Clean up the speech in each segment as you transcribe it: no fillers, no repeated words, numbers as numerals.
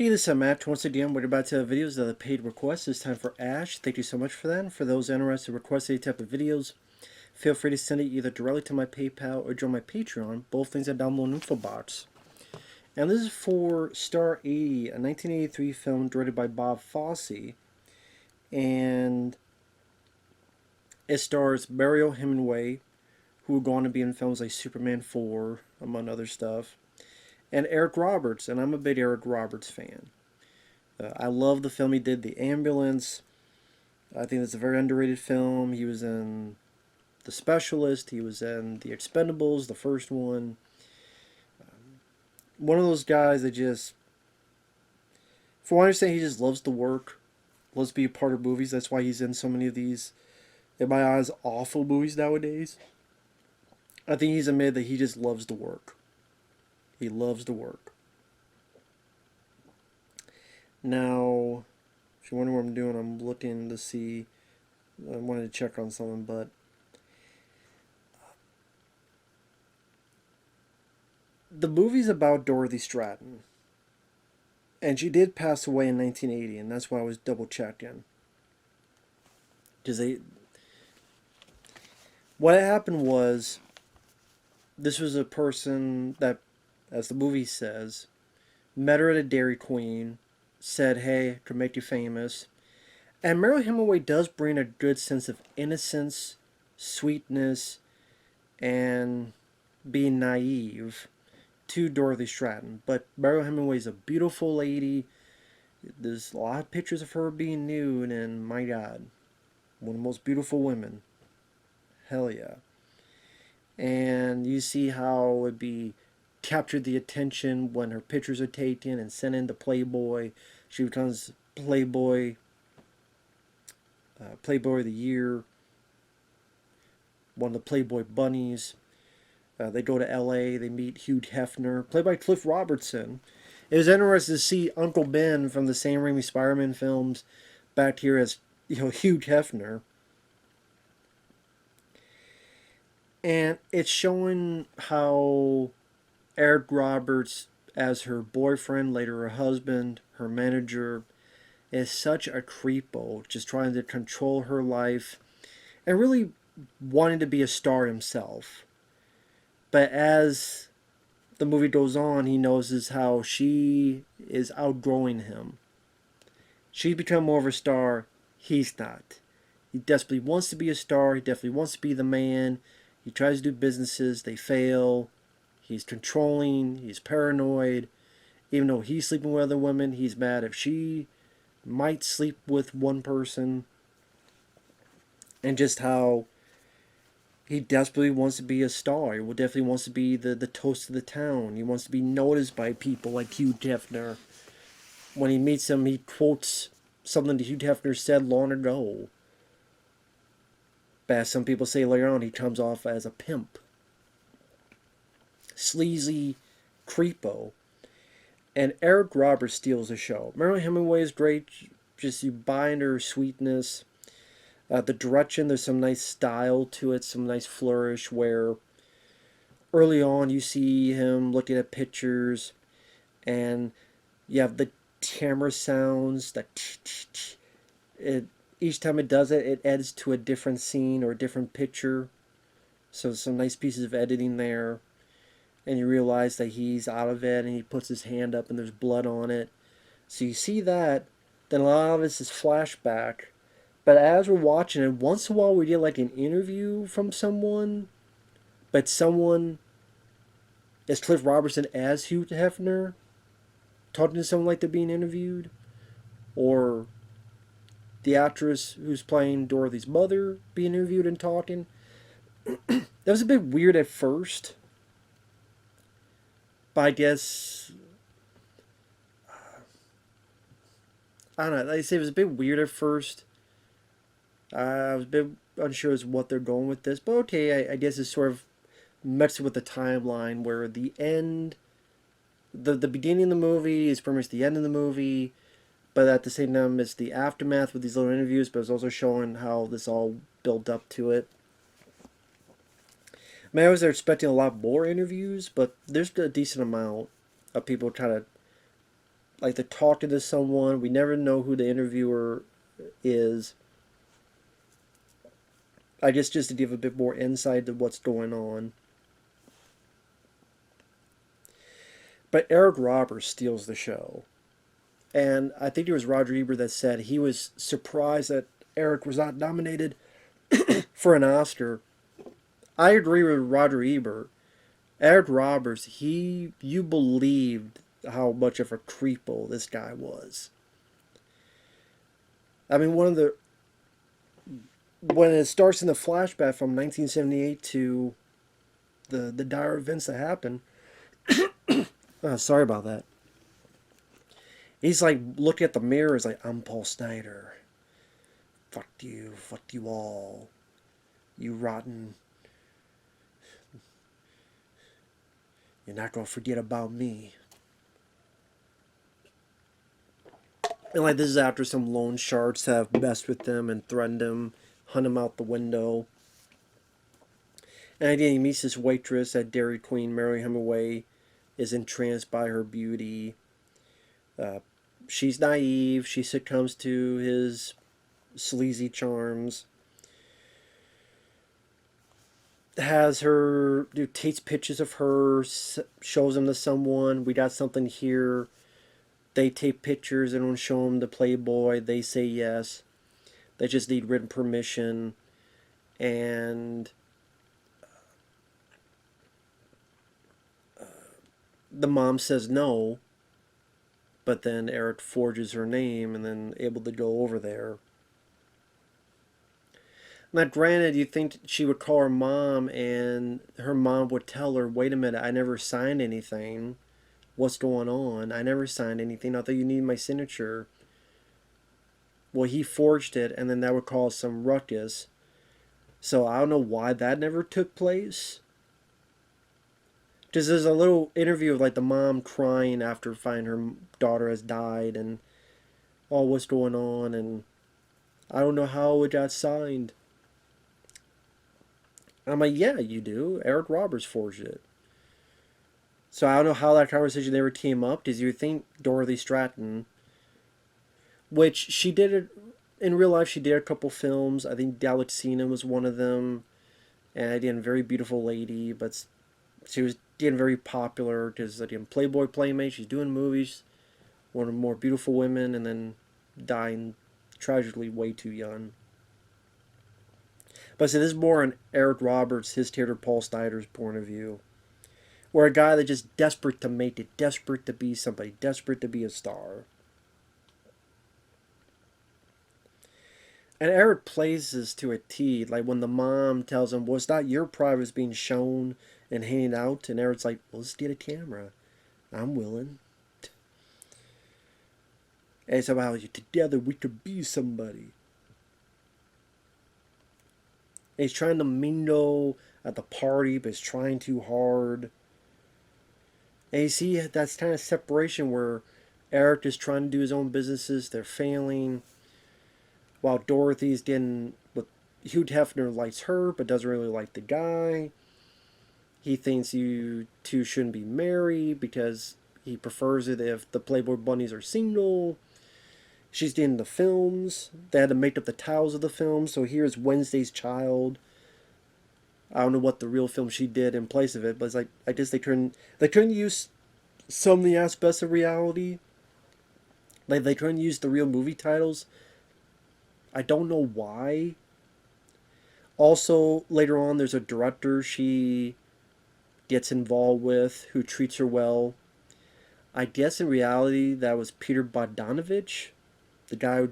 Hey, this is Matt. Once again, we're about to have videos of the paid requests. It's time for Ash. Thank you so much for that. And for those interested in requesting any type of videos, feel free to send it either directly to my PayPal or join my Patreon. Both things are down below in the info box. And this is for Star 80, a 1983 film directed by Bob Fosse. And it stars Mariel Hemingway, who would go on to be in films like Superman 4, among other stuff, and Eric Roberts. And I'm a big Eric Roberts fan. I love the film he did, The Ambulance. I think it's a very underrated film. He was in The Specialist. He was in The Expendables, the first one. One of those guys that just, from what I understand, he just loves to work, loves to be a part of movies. That's why he's in so many of these, in my eyes, awful movies nowadays. I think he's admitted that he just loves to work. He loves to work. Now, if you wonder what I'm doing, I'm looking to see. I wanted to check on something, but the movie's about Dorothy Stratton, and she did pass away in 1980, and that's why I was double checking. Because what happened was, this was a person that, as the movie says, met her at a Dairy Queen, said, "Hey, I could make you famous." And Mariel Hemingway does bring a good sense of innocence, sweetness, and being naive to Dorothy Stratton. But Mariel Hemingway is a beautiful lady. There's a lot of pictures of her being nude, and my God, one of the most beautiful women. Hell yeah. And you see how it would be captured the attention when her pictures are taken and sent into Playboy. She becomes Playboy of the Year, one of the Playboy bunnies. They go to L.A. They meet Hugh Hefner, played by Cliff Robertson. It was interesting to see Uncle Ben from the Sam Raimi Spider-Man films back here as Hugh Hefner, and it's showing how Eric Roberts, as her boyfriend, later her husband, her manager, is such a creepo, just trying to control her life and really wanting to be a star himself. But as the movie goes on, he notices how she is outgrowing him. She's become more of a star. He's not. He desperately wants to be a star. He definitely wants to be the man. He tries to do businesses. They fail. He's controlling. He's paranoid. Even though he's sleeping with other women, he's mad if she might sleep with one person. And just how he desperately wants to be a star. He definitely wants to be the toast of the town. He wants to be noticed by people like Hugh Hefner. When he meets him, he quotes something that Hugh Hefner said long ago. But as some people say later on, he comes off as a pimp. Sleazy creepo. And Eric Roberts steals the show. Mariel Hemingway is great. Just you buy into her sweetness. The direction, there's some nice style to it, some nice flourish where early on you see him looking at pictures and you have the camera sounds that each time it does it, it adds to a different scene or a different picture. So some nice pieces of editing there. And you realize that he's out of it and he puts his hand up and there's blood on it. So you see that. Then a lot of this is flashback. But as we're watching it, once in a while we get like an interview from someone. But someone is Cliff Robertson as Hugh Hefner talking to someone like they're being interviewed. Or the actress who's playing Dorothy's mother being interviewed and talking. That was a bit weird at first. But I guess, I don't know, like I say, it was a bit weird at first. I was a bit unsure as what they're going with this. But okay, I guess it's sort of mixed with the timeline where the end, the beginning of the movie is pretty much the end of the movie. But at the same time, it's the aftermath with these little interviews. But it's also showing how this all built up to it. I mean, I was expecting a lot more interviews, but there's a decent amount of people trying to like they're talking to someone. We never know who the interviewer is. I guess just to give a bit more insight to what's going on. But Eric Roberts steals the show. And I think it was Roger Ebert that said he was surprised that Eric was not nominated for an Oscar. I agree with Roger Ebert. Eric Roberts, you believed how much of a creepo this guy was. I mean, when it starts in the flashback from 1978 to the dire events that happened. Oh, sorry about that. He's like looking at the mirror. He's like, I'm Paul Snyder. Fuck you. Fuck you all. You rotten. You're not gonna forget about me. And like this is after some loan sharks have messed with them and threatened him, hunt him out the window. And again, he meets this waitress at Dairy Queen. Mary Hemingway is entranced by her beauty. She's naive. She succumbs to his sleazy charms. Has her, takes pictures of her, shows them to someone. We got something here. They take pictures and don't show them to Playboy. They say yes. They just need written permission. And the mom says no. But then Eric forges her name and then able to go over there. Now, granted, you think she would call her mom and her mom would tell her, wait a minute, I never signed anything. What's going on? I never signed anything. I thought you needed my signature. Well, he forged it, and then that would cause some ruckus. So I don't know why that never took place. Just there's a little interview of like the mom crying after finding her daughter has died and oh, what's going on, and I don't know how it got signed. I'm like, yeah, you do. Eric Roberts forged it. So I don't know how that conversation ever came up. Did you think Dorothy Stratton, which she did it in real life, she did a couple films. I think Dalexina was one of them, and again, very beautiful lady, but she was getting very popular because again, Playboy Playmate. She's doing movies, one of the more beautiful women, and then dying tragically way too young. But so this is more on Eric Roberts, his character Paul Snyder's point of view. Where a guy that's just desperate to make it, desperate to be somebody, desperate to be a star. And Eric plays this to a T. Like when the mom tells him, well, it's not your privates being shown and handed out. And Eric's like, well, let's get a camera. I'm willing. And somehow together we could be somebody. And he's trying to mingle at the party, but he's trying too hard. And you see that's kind of separation where Eric is trying to do his own businesses. They're failing. While Dorothy's getting... Hugh Hefner likes her, but doesn't really like the guy. He thinks you two shouldn't be married because he prefers it if the Playboy bunnies are single. She's in the films. They had to make up the titles of the films. So here's Wednesday's Child. I don't know what the real film she did in place of it, but it's like I guess they couldn't use some of the aspects of reality. Like they couldn't use the real movie titles. I don't know why. Also, later on, there's a director she gets involved with who treats her well. I guess in reality that was Peter Bogdanovich, the guy who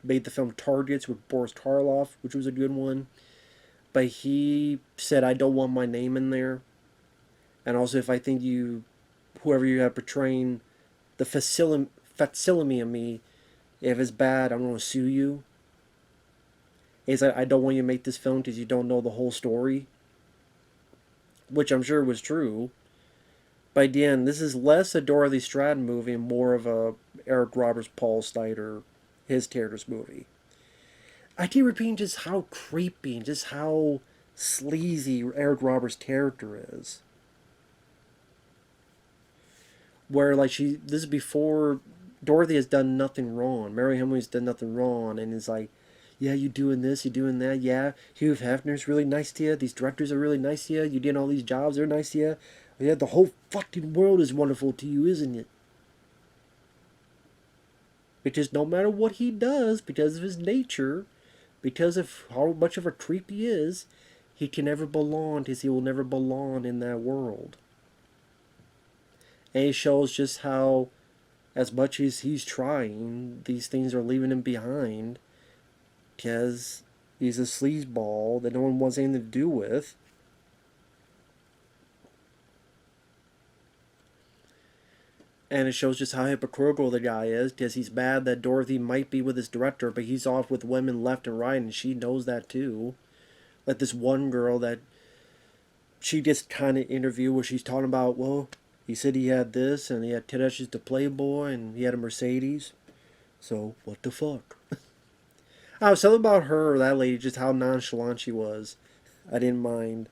made the film Targets with Boris Karloff, which was a good one. But he said, I don't want my name in there. And also, if I think whoever you have portraying the facsimile of me, if it's bad, I'm going to sue you. He's like, I don't want you to make this film because you don't know the whole story. Which I'm sure was true. But again, this is less a Dorothy Stratton movie and more of a Eric Roberts, Paul Snyder, his character's movie. I keep repeating just how creepy and just how sleazy Eric Roberts' character is. where like this is before Dorothy has done nothing wrong. Mary Emily's done nothing wrong, and it's like, yeah, you doing this, you doing that. Yeah, Hugh Hefner's really nice to you. These directors are really nice to you. You did all these jobs, they're nice to you. Yeah, the whole fucking world is wonderful to you, isn't it? Because no matter what he does, because of his nature, because of how much of a creep he is, he can never belong because he will never belong in that world. And it shows just how, as much as he's trying, these things are leaving him behind because he's a sleazeball that no one wants anything to do with. And it shows just how hypocritical the guy is because he's mad that Dorothy might be with his director, but he's off with women left and right, and she knows that too. Like this one girl that she just kind of interview where she's talking about, well, he said he had this and he had Tedeschi's to Playboy and he had a Mercedes. So what the fuck? I was something about her, that lady, just how nonchalant she was. I didn't mind.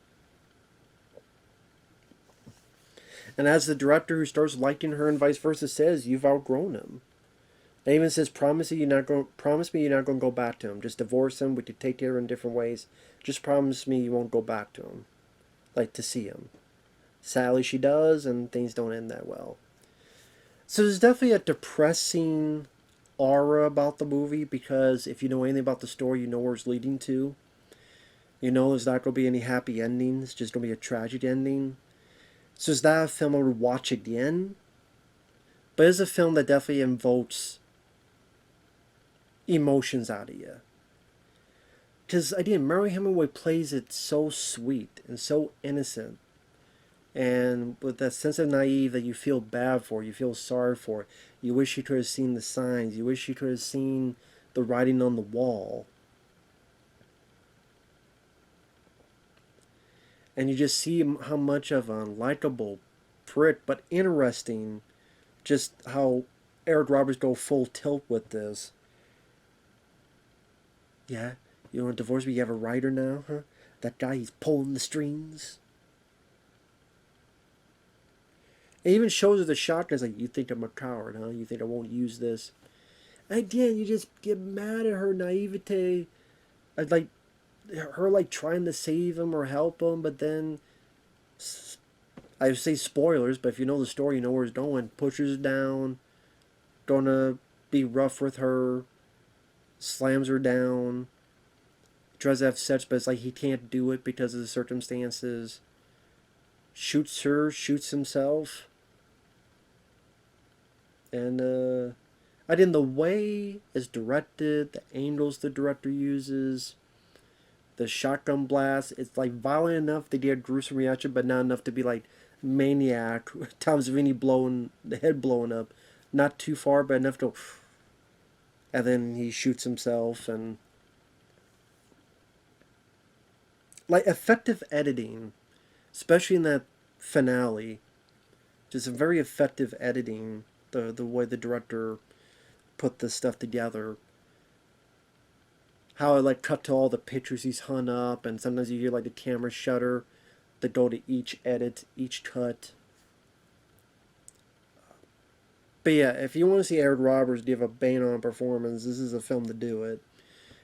And as the director who starts liking her and vice versa says, you've outgrown him. And even says, promise me you're not going to go back to him. Just divorce him. We could take care in different ways. Just promise me you won't go back to him, like to see him. Sadly, she does, and things don't end that well. So there's definitely a depressing aura about the movie because if you know anything about the story, you know where it's leading to. You know there's not going to be any happy endings. It's just going to be a tragic ending. So is that a film I would watch again? But it's a film that definitely invokes emotions out of you. Because again, Mary Hemingway plays it so sweet and so innocent. And with that sense of naive that you feel bad for, you feel sorry for. You wish you could have seen the signs. You wish you could have seen the writing on the wall. And you just see how much of a likable prick, but interesting, just how Eric Roberts go full tilt with this. Yeah, you want to divorce me? You have a writer now, huh? That guy, he's pulling the strings. It even shows her the shotgun. It's like, you think I'm a coward, huh? You think I won't use this? And again, you just get mad at her naivete. Like, her, like, trying to save him or help him, but then, I would say spoilers, but if you know the story, you know where it's going. Pushes her down, gonna be rough with her, slams her down, tries to have sex, but it's like he can't do it because of the circumstances. Shoots her, shoots himself. And I did the way it's directed, the angles the director uses, the shotgun blast. It's like violent enough to get a gruesome reaction, but not enough to be like maniac. Tom Savini blowing the head blowing up, not too far, but enough to. And then he shoots himself and like effective editing, especially in that finale. Just a very effective editing. The way the director put this stuff together. How it like cut to all the pictures he's hung up, and sometimes you hear like the camera shutter that go to each edit, each cut. But yeah, if you want to see Eric Roberts give a bang on performance, this is a film to do it.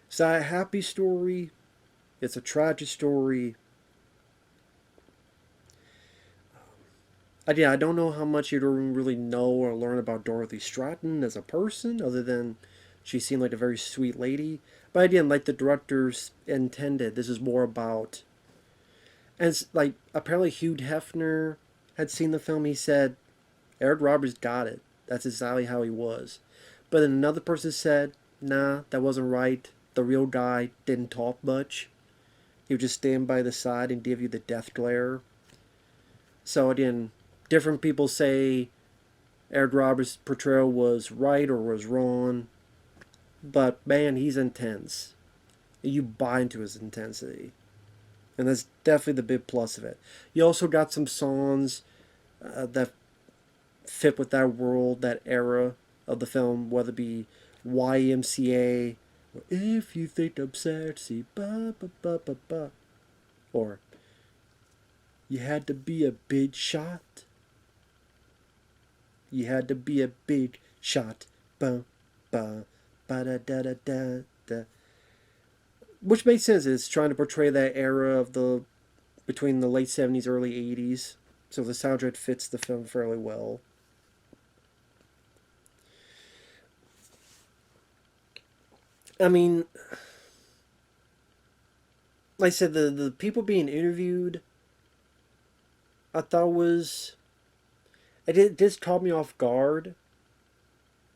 It's not a happy story. It's a tragic story. I don't know how much you really know or learn about Dorothy Stratton as a person, other than she seemed like a very sweet lady. But again, like the directors intended, this is more about. And it's like, apparently Hugh Hefner had seen the film. He said, Eric Roberts got it. That's exactly how he was. But then another person said, nah, that wasn't right. The real guy didn't talk much. He would just stand by the side and give you the death glare. So again, different people say Eric Roberts' portrayal was right or was wrong. But man, he's intense. You buy into his intensity. And that's definitely the big plus of it. You also got some songs that fit with that world, that era of the film, whether it be YMCA, or If You Think I'm Sexy, ba ba ba ba ba, or You Had to Be a Big Shot. You had to be a big shot. Ba ba ba da da da da da. Which makes sense. It's trying to portray that era of the between the late 70s, early 80s. So the soundtrack fits the film fairly well. I mean, like I said, the people being interviewed, I thought was it just caught me off guard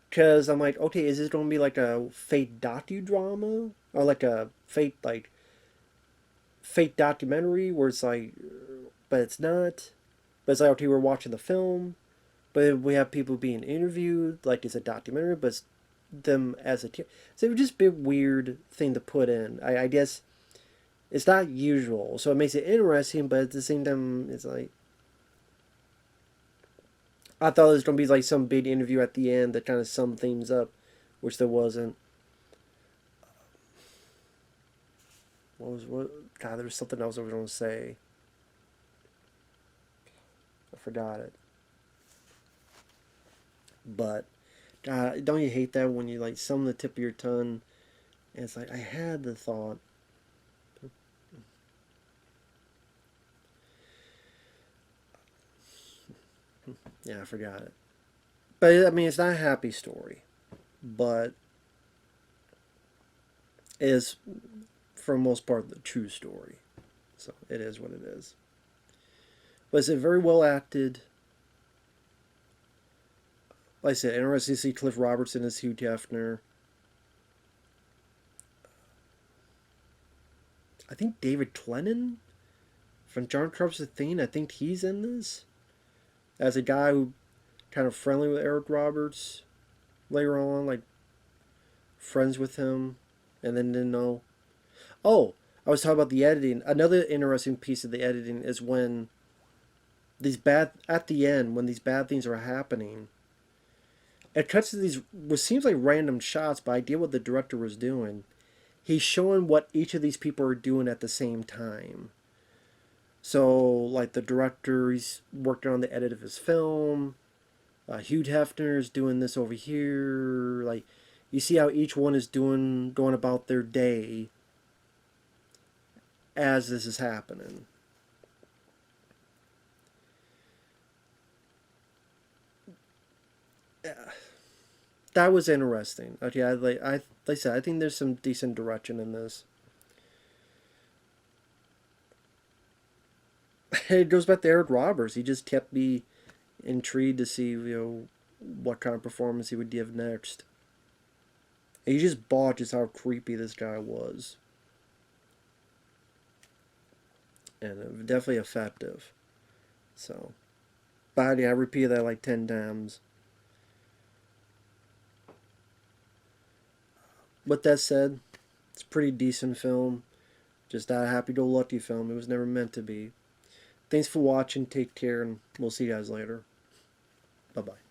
because I'm like, okay, is this going to be like a fate docudrama or like a fate documentary where it's like, but it's not. But it's like, okay, we're watching the film, but we have people being interviewed like it's a documentary, but it's them as a team. So it would just be a weird thing to put in. I guess it's not usual, so it makes it interesting, but at the same time, it's like I thought it was gonna be like some big interview at the end that kind of summed things up, which there wasn't. What? God, there was something else I was gonna say. I forgot it. But God, don't you hate that when you like sum the tip of your tongue, and it's like I had the thought. Yeah, I forgot it. But I mean, it's not a happy story, but it is for the most part the true story. So it is what it is. But it's very well acted. Like I said, interesting to see Cliff Robertson as Hugh Hefner. I think David Clennon from John Carpenter's Thing. I think he's in this as a guy who kind of friendly with Eric Roberts later on, like friends with him, and then didn't know. Oh, I was talking about the editing. Another interesting piece of the editing is when these bad at the end when these bad things are happening. It cuts to these what seems like random shots, but I get what the director was doing. He's showing what each of these people are doing at the same time. So, like the director, he's working on the edit of his film. Hugh Hefner is doing this over here. Like, you see how each one is going about their day as this is happening. Yeah, that was interesting. Okay, like I said, I think there's some decent direction in this. It goes back to Eric Roberts. He just kept me intrigued to see what kind of performance he would give next. And he just bought just how creepy this guy was, and definitely effective. So, but yeah, I repeated that like 10 times. With that said, it's a pretty decent film. Just not a happy-go-lucky film. It was never meant to be. Thanks for watching. Take care, and we'll see you guys later. Bye bye.